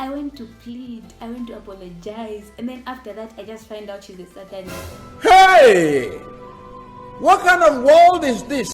I went to plead, I went to apologize, and then after that I just find out she's a Satanist. Hey! What kind of world is this?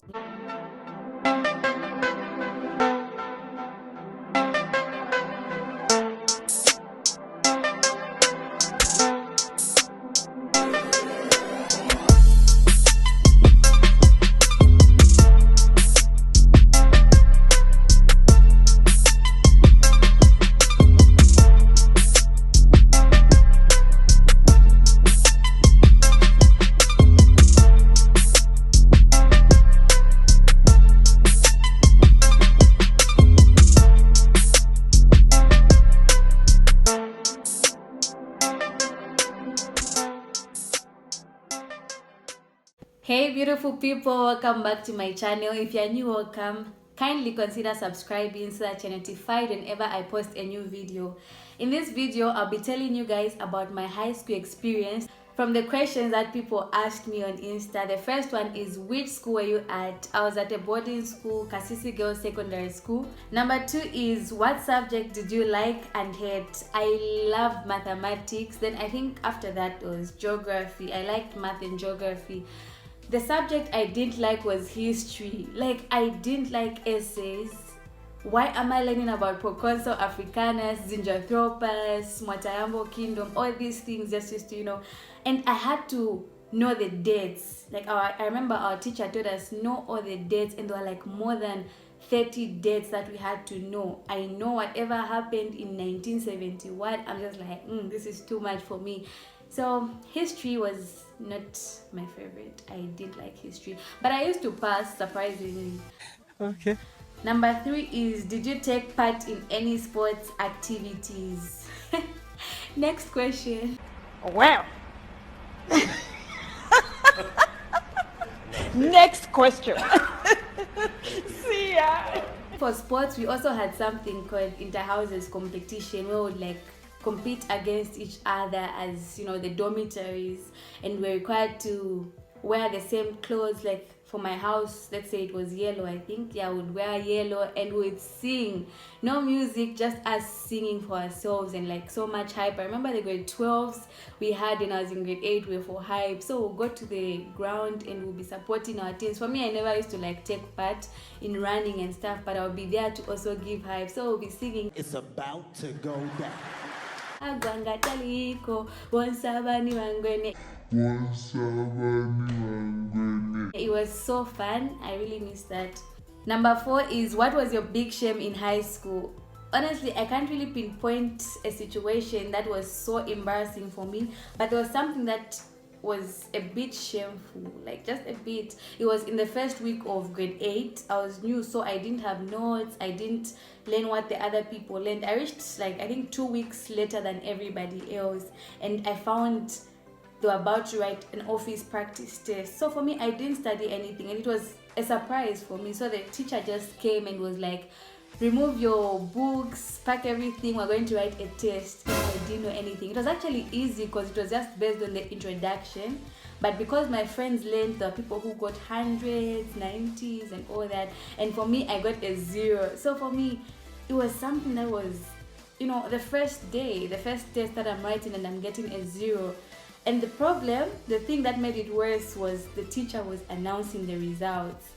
Hey beautiful people, welcome back to my channel. If you're new, welcome. Kindly consider subscribing so that you're notified whenever I post a new video. In this video, I'll be telling you guys about my high school experience from the questions that people asked me on Insta. The first one is, which school were you at? I was at a boarding school, Kasisi Girls Secondary School. Number 2 is, what subject did you like and hate? I loved mathematics. Then I think after that was geography. I liked math and geography. The subject I didn't like was history. Like, I didn't like essays. Why am I learning about Proconsul Africanus, Zinjanthropus, Mwatayambo Kingdom, all these things just to, and I had to know the dates. Like, I remember our teacher told us, know all the dates, and there were like more than 30 dates that we had to know. I know whatever happened in 1971. I'm just like, this is too much for me. So history was not my favorite. I didn't like history, but I used to pass, surprisingly. Okay. Number 3 is, did you take part in any sports activities? Next question. Well, next question. See ya. For sports, we also had something called inter-houses competition, where we would like compete against each other as the dormitories, and we're required to wear the same clothes. Like for my house, let's say it was yellow, I think, I would wear yellow, and we'd sing. No music, just us singing for ourselves, and like so much hype. I remember the grade 12s we had when I was in grade 8, we were for hype. So we'll go to the ground and we'll be supporting our teams. For me, I never used to like take part in running and stuff, but I'll be there to also give hype. So we'll be singing, it's about to go down. Agwanga taliko, wonsabani wangwene. It was so fun. I really miss that. Number 4 is, what was your big shame in high school? Honestly, I can't really pinpoint a situation that was so embarrassing for me, but there was something that was a bit shameful, like just a bit. It was in the first week of grade 8. I was new, so I didn't have notes. I didn't learn what the other people learned. I reached like I think 2 weeks later than everybody else, and I found they were about to write an office practice test. So for me, I didn't study anything, and it was a surprise for me. So the teacher just came and was like, remove your books, pack everything, we're going to write a test. And I didn't know anything. It was actually easy because it was just based on the introduction, but because my friends learned, there were people who got 100s, 90s and all that, and for me I got a 0. So for me it was something that was, the first day, the first test that I'm writing, and I'm getting a 0. And the thing that made it worse was the teacher was announcing the results.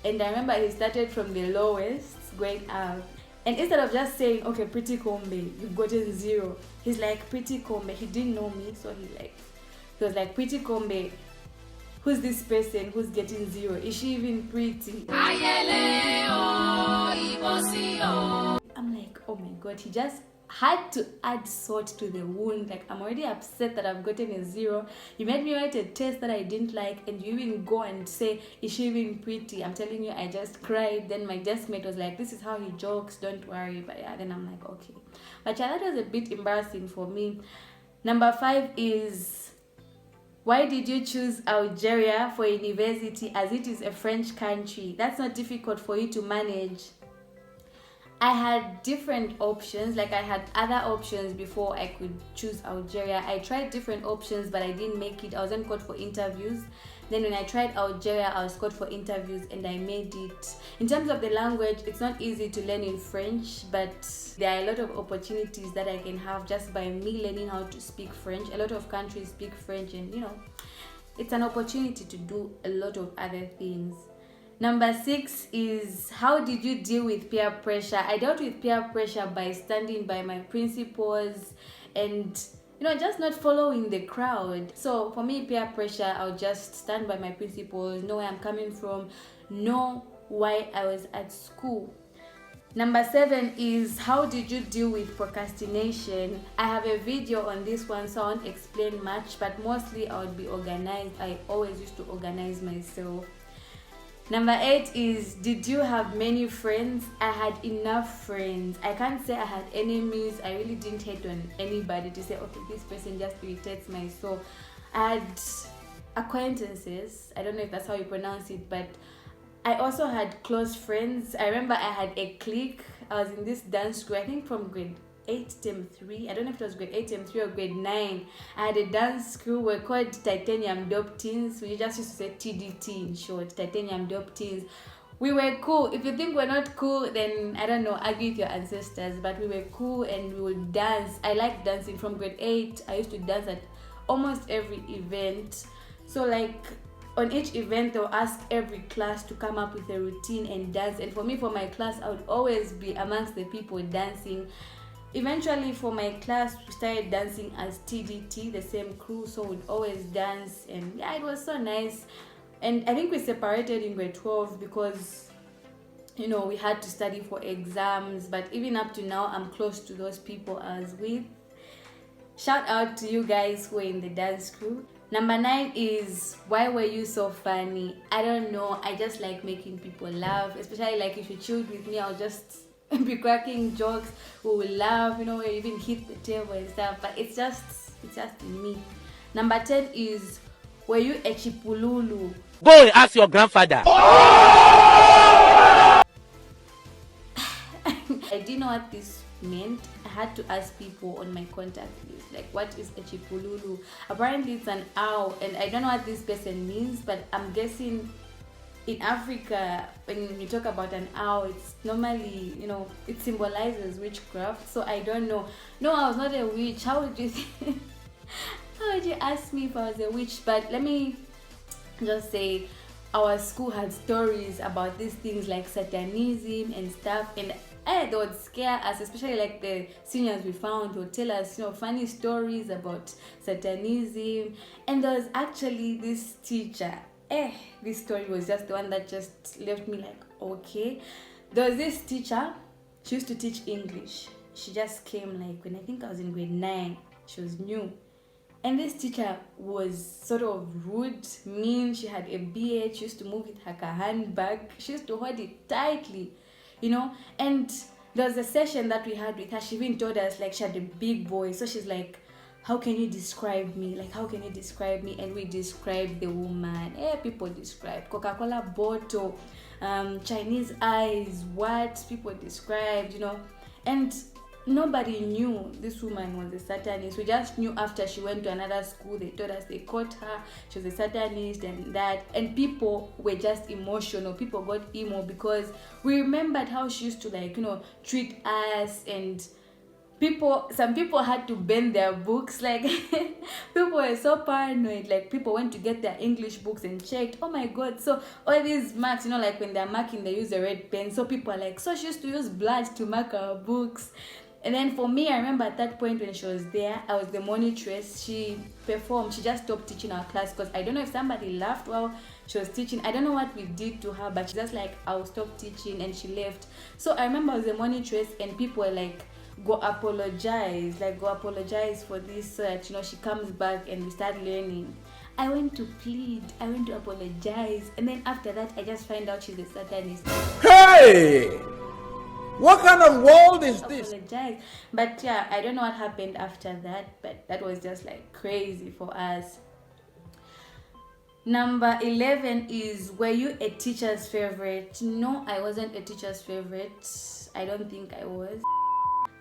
And I remember he started from the lowest going up. And instead of just saying, okay, pretty Kombe, you've gotten 0, he's like, pretty Kombe. He didn't know me, so he was like, pretty Kombe, who's this person who's getting 0? Is she even pretty? I'm like, oh my god, he just had to add salt to the wound. Like, I'm already upset that I've gotten a 0. You made me write a test that I didn't like, and you even go and say, is she even pretty? I'm telling you, I just cried. Then my deskmate was like, this is how he jokes, don't worry. But yeah, then I'm like, okay. But yeah, that was a bit embarrassing for me. Number 5 is, why did you choose Algeria for university, as it is a French country? That's not difficult for you to manage. I had different options, like I had other options before I could choose Algeria. I tried different options, but I didn't make it. I wasn't called for interviews. Then when I tried Algeria, I was called for interviews and I made it. In terms of the language, it's not easy to learn in French, but there are a lot of opportunities that I can have just by me learning how to speak French. A lot of countries speak French, and it's an opportunity to do a lot of other things. Number 6 is, how did you deal with peer pressure? I dealt with peer pressure by standing by my principles and just not following the crowd. So for me, peer pressure, I'll just stand by my principles, know where I'm coming from, know why I was at school. Number 7 is, how did you deal with procrastination? I have a video on this one, so I won't explain much, but mostly I would be organized. I always used to organize myself. Number 8 is, did you have many friends? I had enough friends. I can't say I had enemies. I really didn't hate on anybody to say, okay, this person just irritates my soul. I had acquaintances. I don't know if that's how you pronounce it, but I also had close friends. I remember I had a clique. I was in this dance school, I think from grade 8 term 3. I don't know if it was grade 8 term 3 or grade 9. I had a dance crew. We're called Titanium Dope Teens. We just used to say TDT in short, Titanium Dope Teens. We were cool. If you think we're not cool, then I don't know, argue with your ancestors. But we were cool and we would dance. I liked dancing from grade 8. I used to dance at almost every event. So like on each event, they'll ask every class to come up with a routine and dance. And for me, for my class, I would always be amongst the people dancing. Eventually, for my class, we started dancing as TDT, the same crew, so we'd always dance, and yeah, it was so nice. And I think we separated in grade 12 because, we had to study for exams, but even up to now, I'm close to those people I was with. Shout out to you guys who are in the dance crew. Number 9 is, why were you so funny? I don't know, I just like making people laugh, especially like if you chilled with me, I'll just be cracking jokes, we will laugh, we even hit the table and stuff, but it's just me. Number 10 is, were you a chipululu? Go and ask your grandfather. I didn't know what this meant. I had to ask people on my contact list, like, what is a chipululu? Apparently it's an owl, and I don't know what this person means, but I'm guessing in Africa, when you talk about an owl, it's normally, it symbolizes witchcraft. So I don't know. No, I was not a witch. How would you think? How would you ask me if I was a witch? But let me just say, our school had stories about these things like satanism and stuff, and they would scare us, especially like the seniors we found would tell us, funny stories about satanism. And there was actually this teacher. This story was just the one that just left me like, okay. There was this teacher, she used to teach English. She just came like when I think I was in grade 9. She was new. And this teacher was sort of rude, mean. She had a beard. She used to move with her handbag. She used to hold it tightly, And there was a session that we had with her. She even told us like she had a big voice. So she's like, how can you describe me? Like, how can you describe me? And we described the woman. People described Coca-Cola bottle, Chinese eyes, what people described, And nobody knew this woman was a Satanist. We just knew after she went to another school. They told us they caught her. She was a Satanist and that. And people were just emotional. People got emo because we remembered how she used to treat us, and some people had to bend their books. Like people were so paranoid. Like people went to get their English books and checked. Oh my god! So all these marks, like when they're marking, they use a red pen. So people are like, so she used to use blood to mark our books. And then for me, I remember at that point when she was there, I was the monitress. She performed. She just stopped teaching our class because I don't know if somebody laughed while she was teaching. I don't know what we did to her, but she just like, I'll stop teaching, and she left. So I remember I was the monitress, and people were like, go apologize for this so that she comes back and we start learning. I went to plead, I went to apologize, and then after that I just find out she's a Satanist. Hey, what kind of world is this? Apologize. But yeah, I don't know what happened after that, but that was just like crazy for us. Number 11 is, were you a teacher's favorite? No, I wasn't a teacher's favorite. I don't think I was.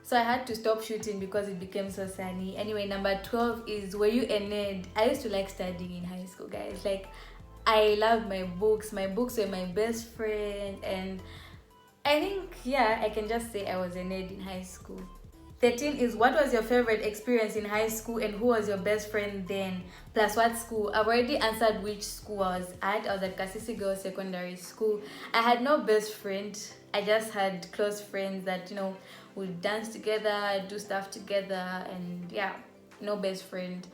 So I had to stop shooting because it became so sunny. Anyway, number 12 is, were you a nerd? I used to like studying in high school, guys. Like, I loved my books. My books were my best friend. And I think, yeah, I can just say I was a nerd in high school. 13 is, what was your favorite experience in high school and who was your best friend then? Plus what school? I've already answered which school I was at. I was at Kasisi Girls Secondary School. I had no best friend. I just had close friends that, would dance together, do stuff together, and yeah, no best friend.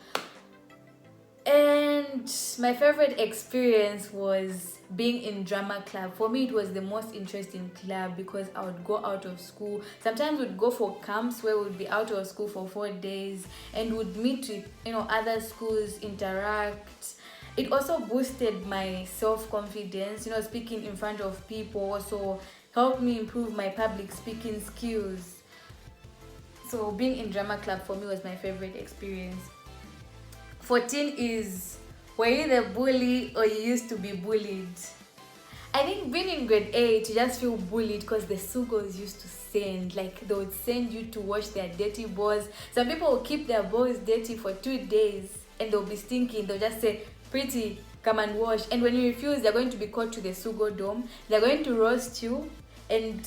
And my favorite experience was being in drama club. For me, it was the most interesting club because I would go out of school. Sometimes we'd go for camps where we'd be out of school for 4 days and would meet with other schools, interact. It also boosted my self-confidence. Speaking in front of people also helped me improve my public speaking skills. So being in drama club for me was my favorite experience. 14 is, were you the bully or you used to be bullied? I think being in grade 8, you just feel bullied because the sugos used to send. Like, they would send you to wash their dirty balls. Some people will keep their balls dirty for 2 days and they'll be stinking. They'll just say, pretty, come and wash. And when you refuse, they're going to be called to the sugo dome. They're going to roast you and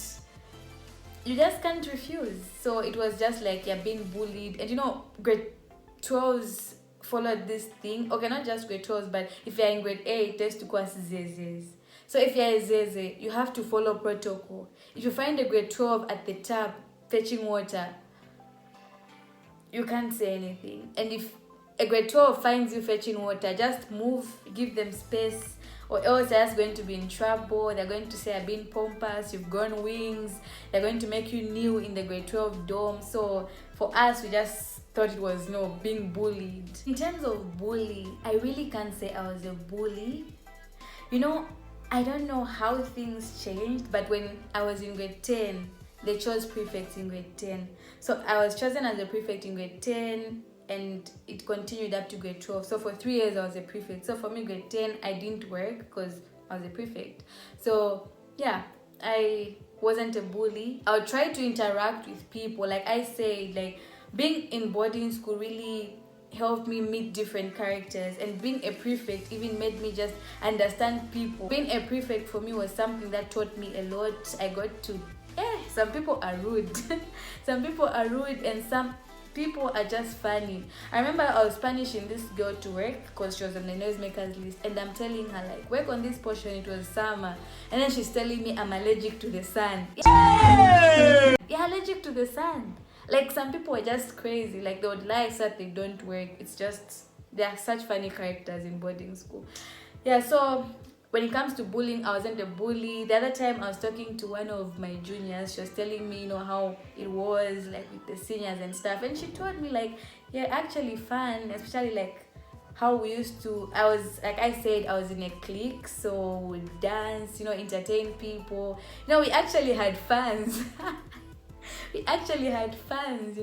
you just can't refuse. So it was just like you're being bullied. And grade 12s followed this thing. Okay, not just grade 12s, but if you're in grade 8, there's to go as zezes. So if you're a zeze, you have to follow protocol. If you find a grade 12 at the tap fetching water, you can't say anything. And if a grade 12 finds you fetching water, just move, give them space, or else they're just going to be in trouble. They're going to say you're being pompous, you've grown wings. They're going to make you new in the grade 12 dorm. So for us, we just thought it was being bullied. In terms of bully, I really can't say I was a bully. I don't know how things changed, but when I was in grade 10, they chose prefects in grade 10. So I was chosen as a prefect in grade 10 and it continued up to grade 12. So for 3 years I was a prefect. So for me, grade 10, I didn't work because I was a prefect. So yeah, I wasn't a bully. I would try to interact with people. Like I said, being in boarding school really helped me meet different characters, and being a prefect even made me just understand people. Being a prefect for me was something that taught me a lot. I got to, some people are rude. Some people are rude and some people are just funny. I remember I was punishing this girl to work because she was on the noisemakers list, and I'm telling her, work on this portion, it was summer, and then she's telling me I'm allergic to the sun. You're allergic to the sun. Some people are just crazy. They would lie so that they don't work. It's just, they are such funny characters in boarding school. Yeah, so when it comes to bullying, I wasn't a bully. The other time I was talking to one of my juniors. She was telling me, how it was with the seniors and stuff. And she told me yeah, actually fun, especially how we used to, I was, I said, I was in a clique, so we dance, entertain people. We actually had fans. We actually had fans,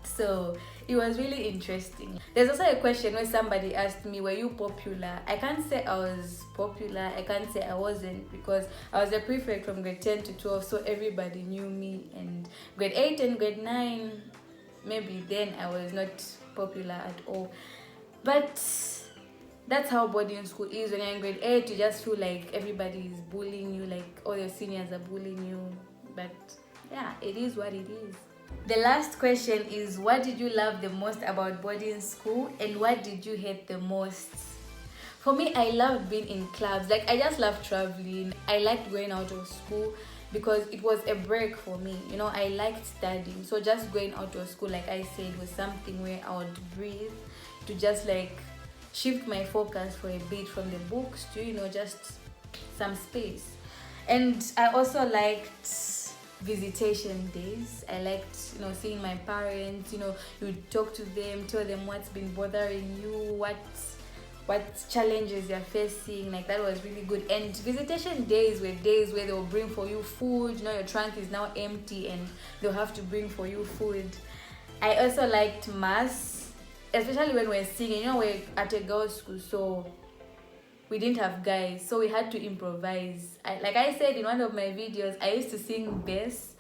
So it was really interesting. There's also a question where somebody asked me, were you popular? I can't say I was popular. I can't say I wasn't, because I was a prefect from grade 10 to 12, so everybody knew me. And grade 8 and grade 9, maybe then I was not popular at all. But that's how boarding school is. When you're in grade 8, you just feel like everybody is bullying you, all your seniors are bullying you. But yeah, it is what it is. The last question is, what did you love the most about boarding school and what did you hate the most? For me, I loved being in clubs. I just loved traveling. I liked going out of school because it was a break for me. I liked studying. So just going out of school, like I said, was something where I would breathe, to just shift my focus for a bit from the books to, just some space. And I also liked visitation days. I liked, seeing my parents. You talk to them, tell them what's been bothering you, what challenges you're facing. That was really good. And visitation days were days where they'll bring for you food. Your trunk is now empty and they'll have to bring for you food. I also liked mass, especially when we're singing. We're at a girls' school, so we didn't have guys, so we had to improvise. Like I said in one of my videos, I used to sing bass.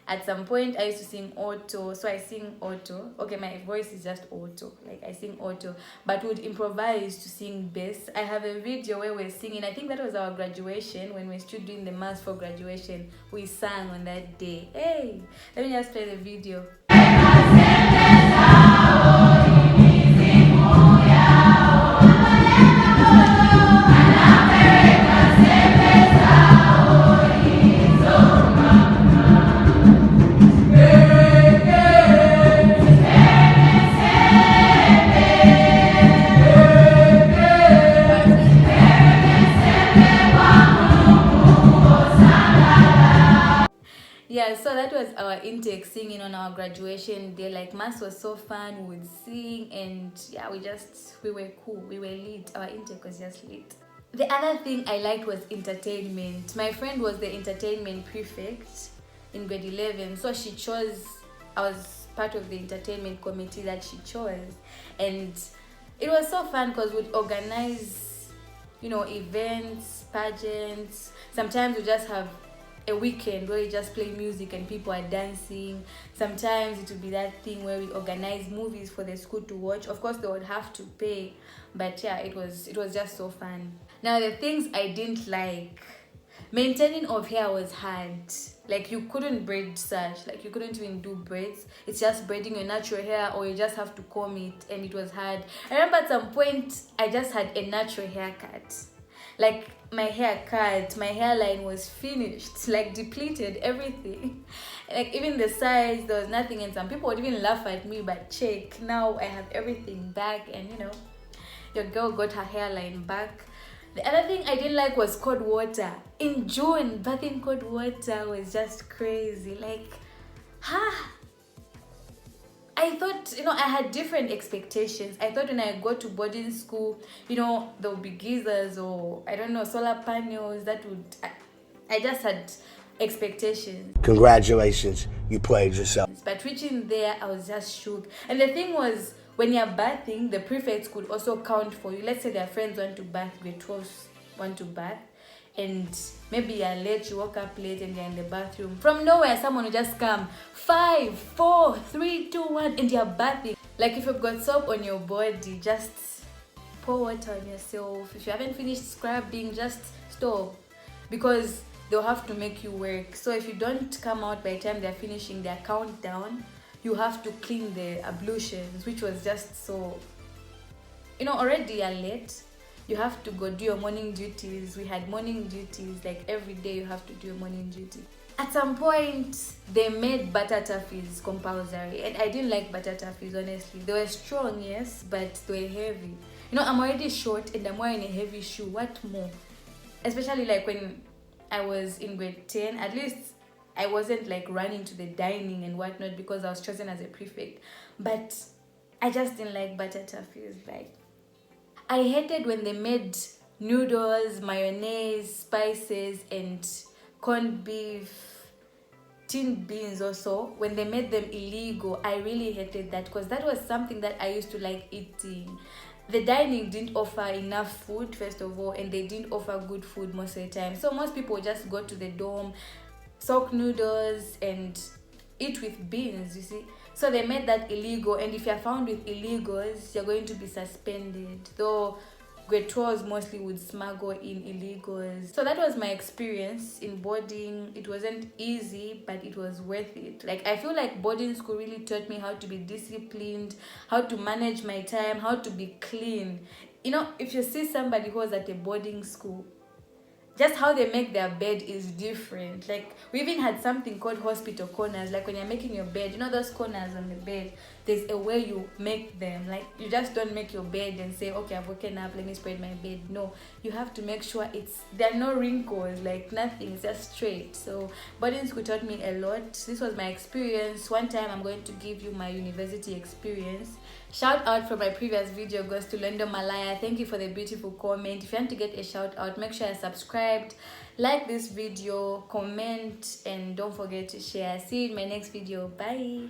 At some point I used to sing auto, so I sing auto. Okay, my voice is just auto, like I sing auto, but would improvise to sing bass. I have a video where we're singing, I think that was our graduation, when we're still doing the mass for graduation. We sang on that day. Hey, let me just play the video. Yeah, so that was our intake singing on our graduation day. Like, mass was so fun, we would sing, and yeah, we were cool, we were lit. Our intake was just lit. The other thing I liked was entertainment. My friend was the entertainment prefect in grade 11, so she chose, I was part of the entertainment committee that she chose, and it was so fun because we'd organize, you know, events, pageants. Sometimes we just have a weekend where we just play music and people are dancing. Sometimes it would be that thing where we organize movies for the school to watch. Of course they would have to pay, but yeah, it was just so fun. Now the things I didn't like, maintaining of hair was hard. Like, you couldn't braid such, like you couldn't even do braids. It's just braiding your natural hair, or you just have to comb it, and it was hard. I remember at some point I just had a natural haircut. Like, my hair cut, my hairline was finished, like depleted, everything. Like, even the size, there was nothing, and some people would even laugh at me, but check, now I have everything back, and you know, your girl got her hairline back. The other thing I didn't like was cold water. In June, bathing cold water was just crazy. Like, I thought, you know, I had different expectations. I thought when I go to boarding school, you know, there would be geysers or, I don't know, solar panels that would... I just had expectations. Congratulations, you played yourself. But reaching there, I was just shook. And the thing was, when you're bathing, the prefects could also count for you. Let's say their friends want to bath, grade 12s want to bath, and maybe you're late, you woke up late and you're in the bathroom. From nowhere, someone will just come, 5, 4, 3, 2, 1, and you're bathing. Like, if you've got soap on your body, just pour water on yourself. If you haven't finished scrubbing, just stop, because they'll have to make you work. So if you don't come out by the time they're finishing their countdown, you have to clean the ablutions, which was just so, you know, already you're late. You have to go do your morning duties. We had morning duties, like every day you have to do your morning duty. At some point, they made butter toffees compulsory, and I didn't like butter toffees, honestly. They were strong, yes, but they were heavy. You know, I'm already short and I'm wearing a heavy shoe. What more? Especially like when I was in grade 10, at least I wasn't like running to the dining and whatnot because I was chosen as a prefect. But I just didn't like butter toffees. Like, I hated when they made noodles, mayonnaise, spices, and corned beef, tinned beans also. When they made them illegal, I really hated that, because that was something that I used to like eating. The dining didn't offer enough food, first of all, and they didn't offer good food most of the time. So most people just go to the dorm, soak noodles, and eat with beans, you see. So they made that illegal, and if you're found with illegals, you're going to be suspended. Though grade 12s mostly would smuggle in illegals. So that was my experience in boarding. It wasn't easy, but it was worth it. Like, I feel like boarding school really taught me how to be disciplined, how to manage my time, how to be clean. You know, if you see somebody who was at a boarding school, just how they make their bed is different. Like, we even had something called hospital corners. Like, when you're making your bed, you know those corners on the bed, there's a way you make them. Like, you just don't make your bed and say, okay, I've woken up, let me spread my bed. No, you have to make sure there are no wrinkles, like nothing, it's just straight. So boarding school taught me a lot. This was my experience. One time I'm going to give you my university experience. Shout out from my previous video goes to Lendo Malaya. Thank you for the beautiful comment. If you want to get a shout out, make sure you're subscribed, like this video, comment, and don't forget to share. See you in my next video. Bye.